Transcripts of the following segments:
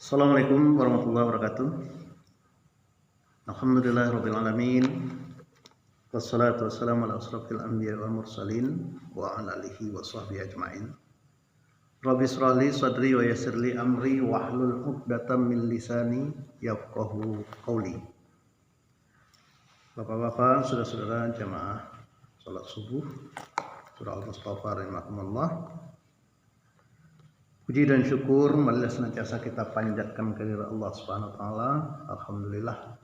Assalamualaikum warahmatullahi wabarakatuh. Alhamdulillahirabbil alamin. Wassalatu wassalamu ala asrofil anbiya wal mursalin wa ala alihi wa sahbihi ajmain. Rabbi shrah li sadri wa yassir li amri wahlul 'uqdatam min lisani yafqahu qawli. Bapak-bapak, saudara-saudara jamaah salat subuh surah Al-Mustafa rahimakumullah. Puji dan syukur marilah senantiasa kita panjatkan kehadirat Allah Subhanahu wa taala. Alhamdulillah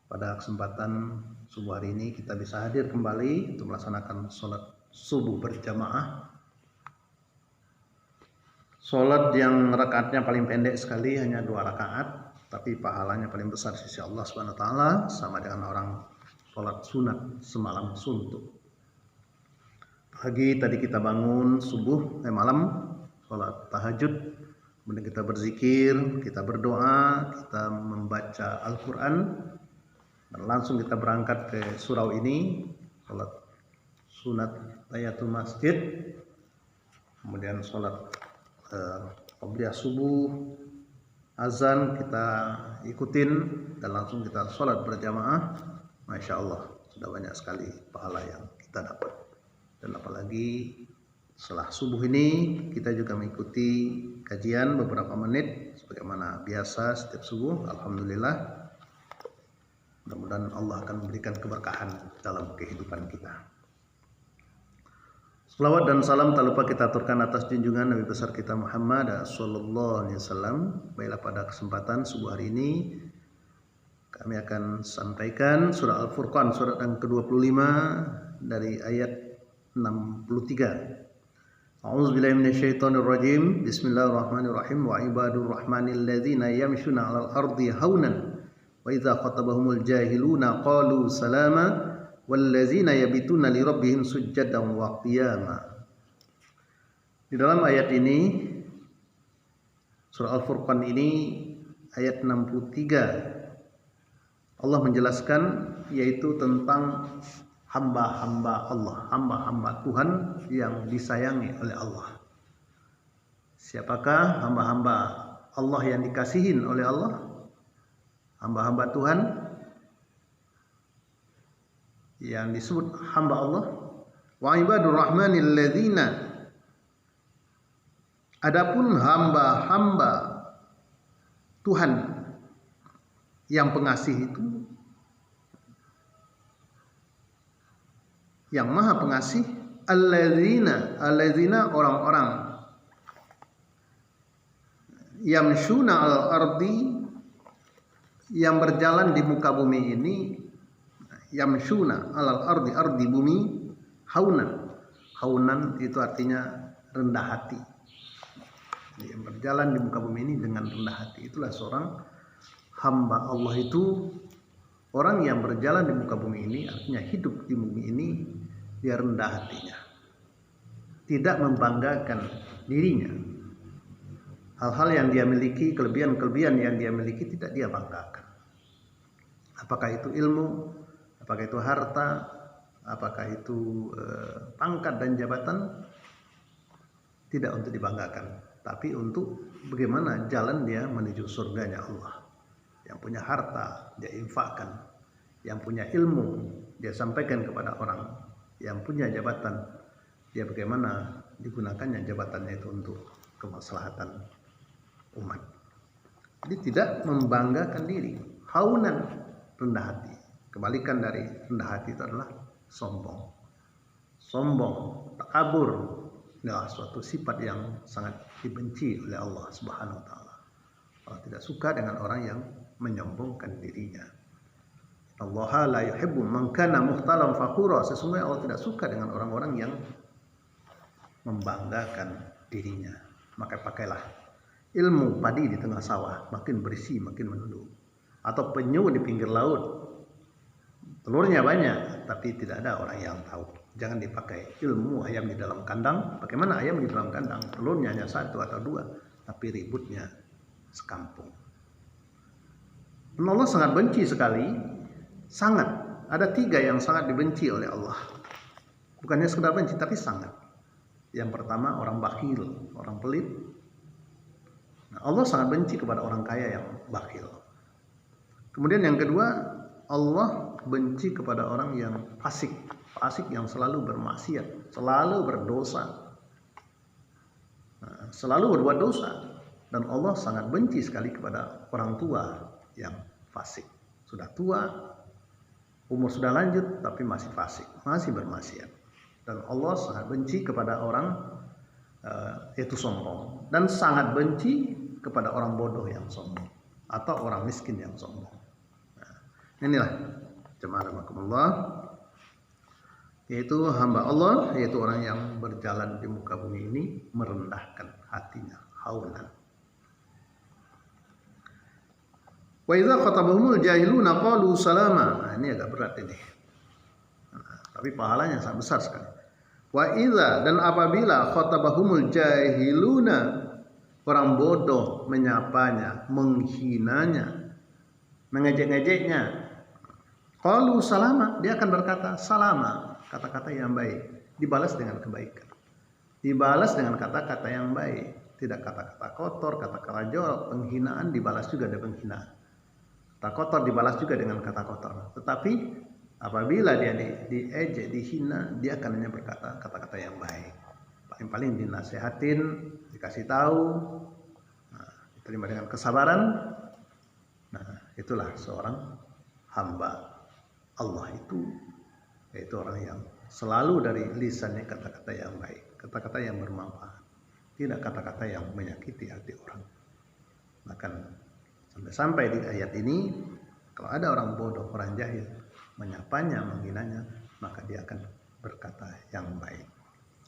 pada kesempatan subuh hari ini kita bisa hadir kembali untuk melaksanakan salat subuh berjamaah. Salat yang rakaatnya paling pendek sekali, hanya 2 rakaat, tapi pahalanya paling besar di sisi Allah Subhanahu wa taala, sama dengan orang salat sunat semalam suntuk. Pagi tadi kita bangun malam salat tahajud, kemudian kita berzikir, kita berdoa, kita membaca Al-Quran, dan langsung kita berangkat ke surau ini, salat sunat tahiyatul masjid, kemudian salat qabliyah subuh, azan kita ikutin, dan langsung kita salat berjamaah. Masya Allah, sudah banyak sekali pahala yang kita dapat. Dan apalagi setelah subuh ini kita juga mengikuti kajian beberapa menit sebagaimana biasa setiap subuh. Alhamdulillah, mudah-mudahan Allah akan memberikan keberkahan dalam kehidupan kita. Selawat dan salam tak lupa kita aturkan atas junjungan Nabi besar kita Muhammad sallallahu alaihi wasallam. Baiklah, pada kesempatan subuh hari ini kami akan sampaikan surah Al-Furqan, surat yang ke-25 dari ayat 63. A'udzubillahi minasyaitonirrajim. Bismillahirrahmanirrahim. Wa ibadur rahmanil ladzina yamshuna 'alal ardi haunan wa idza khatabahumul jahiluna qalu salama wal ladzina yabituna li rabbihim sujjadan wa qiyama. Di dalam ayat ini, surah Al-Furqan ini ayat 63, Allah menjelaskan yaitu tentang hamba-hamba Allah, hamba-hamba Tuhan yang disayangi oleh Allah. Siapakah hamba-hamba Allah yang dikasihin oleh Allah? Hamba-hamba Tuhan yang disebut hamba Allah. Wa ibadur rahmanil ladzina, adapun hamba-hamba Tuhan yang pengasih itu, yang maha pengasih, alladzina orang-orang, yamshuna al-ardi yang berjalan di muka bumi ini, yamshuna al-ardi, ardi bumi, haunan itu artinya rendah hati. Yang berjalan di muka bumi ini dengan rendah hati, itulah seorang hamba Allah. Itu orang yang berjalan di muka bumi ini, artinya hidup di bumi ini, dia rendah hatinya, tidak membanggakan dirinya. Hal-hal yang dia miliki, kelebihan-kelebihan yang dia miliki tidak dia banggakan. Apakah itu ilmu, apakah itu harta, apakah itu pangkat dan jabatan, tidak untuk dibanggakan, tapi untuk bagaimana jalan dia menuju surganya Allah. Yang punya harta dia infakkan, yang punya ilmu dia sampaikan kepada orang, yang punya jabatan dia bagaimana digunakannya jabatannya itu untuk kemaslahatan umat. Jadi tidak membanggakan diri. Haunan, rendah hati. Kebalikan dari rendah hati itu adalah sombong. Sombong, takabur adalah suatu sifat yang sangat dibenci oleh Allah Subhanahu wa taala. Allah tidak suka dengan orang yang menyombongkan dirinya. Allah la yuhibbu man kana mukhtalan fakhura. Sesungguhnya Allah tidak suka dengan orang-orang yang membanggakan dirinya. Maka pakailah ilmu padi di tengah sawah, makin berisi makin menunduk. Atau penyu di pinggir laut, telurnya banyak tapi tidak ada orang yang tahu. Jangan dipakai ilmu ayam di dalam kandang. Bagaimana ayam di dalam kandang, telurnya hanya 1 atau 2, tapi ributnya sekampung. Allah sangat benci sekali, sangat. Ada 3 yang sangat dibenci oleh Allah. Bukannya sekedar benci, tapi sangat. Yang pertama orang bakhil, orang pelit. Allah sangat benci kepada orang kaya yang bakhil. Kemudian yang kedua, Allah benci kepada orang yang fasik. Fasik yang selalu bermaksiat, selalu berdosa, selalu berbuat dosa. Dan Allah sangat benci sekali kepada orang tua yang fasik. Sudah tua, umur sudah lanjut, tapi masih fasik, masih bermaksiat. Dan Allah sangat benci kepada orang itu sombong. Dan sangat benci kepada orang bodoh yang sombong. Atau orang miskin yang sombong. Nah, inilah jemaah rahimakumullah, yaitu hamba Allah, yaitu orang yang berjalan di muka bumi ini merendahkan hatinya, haunan. Wa idza khatabahumul jahiluna qalu salama. Nah, ini agak berat ini. Tapi pahalanya sangat besar sekali. Wa idza, dan apabila khatabahumul jahiluna, orang bodoh menyapanya, menghinanya, mengejek-ngejeknya, qalu salama, dia akan berkata salama, kata-kata yang baik, dibalas dengan kebaikan, dibalas dengan kata-kata yang baik, tidak kata-kata kotor, kata-kata jorok. Penghinaan dibalas juga dengan penghinaan, kata kotor dibalas juga dengan kata kotor. Tetapi apabila dia diejek, dihina, dia akan hanya berkata kata-kata yang baik, paling-paling dinasehatin, dikasih tahu, diterima dengan kesabaran. Nah, itulah seorang hamba Allah itu, yaitu orang yang selalu dari lisannya kata-kata yang baik, kata-kata yang bermanfaat, tidak kata-kata yang menyakiti hati orang. Bahkan sampai di ayat ini, kalau ada orang bodoh, orang jahil menyapanya, menghinanya, maka dia akan berkata yang baik.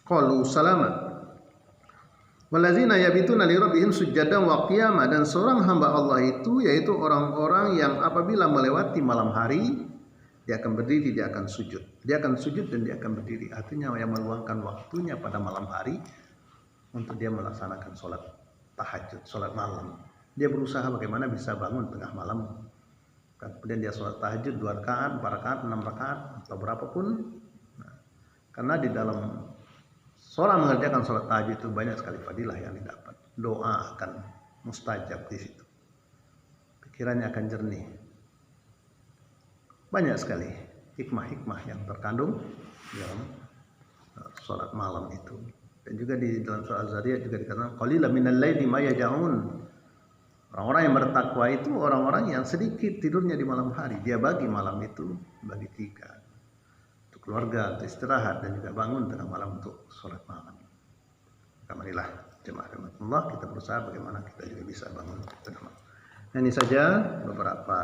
Qalu salama. Wallazina yabituna li rabbihim sujadan wa qiyama, dan seorang hamba Allah itu yaitu orang-orang yang apabila melewati malam hari, dia akan berdiri, dia akan sujud. Dia akan sujud dan dia akan berdiri. Artinya yang meluangkan waktunya pada malam hari untuk dia melaksanakan sholat tahajud, sholat malam. Dia berusaha bagaimana bisa bangun tengah malam. Kemudian dia sholat tahajud 2 rakaat, 4 rakaat, 6 rakaat, atau berapapun. Nah, karena di dalam seorang mengerjakan sholat tahajud itu banyak sekali fadilah yang didapat. Doa akan mustajab di situ. Pikirannya akan jernih. Banyak sekali hikmah-hikmah yang terkandung dalam sholat malam itu. Dan juga di dalam surah Az-Zariyat juga dikatakan qalilan minal laili ma yaj'un. Orang-orang yang bertakwa itu orang-orang yang sedikit tidurnya di malam hari. Dia bagi malam itu bagi 3. Untuk keluarga, untuk istirahat, dan juga bangun tengah malam untuk sholat malam. Marilah jemaah Allah, kita berusaha bagaimana kita juga bisa bangun tengah malam. Nah, ini saja beberapa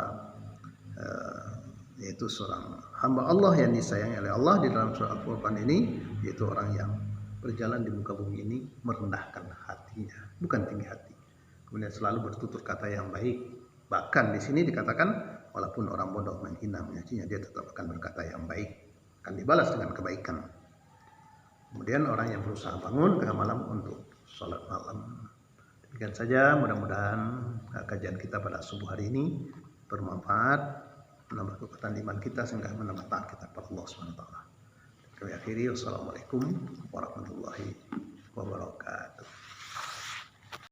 yaitu seorang hamba Allah yang disayangi oleh Allah di dalam surah Al-Furqan ini, yaitu orang yang berjalan di muka bumi ini merendahkan hatinya, bukan tinggi hati. Kemudian selalu bertutur kata yang baik. Bahkan di sini dikatakan walaupun orang bodoh menghina, menyacinya, dia tetap akan berkata yang baik, akan dibalas dengan kebaikan. Kemudian orang yang berusaha bangun tengah malam untuk sholat malam. Demikian saja, mudah-mudahan kajian kita pada subuh hari ini bermanfaat, menambah kekuatan iman kita sehingga menambah taat kita kepada Allah SWT. Kami akhiri, wassalamualaikum warahmatullahi wabarakatuh.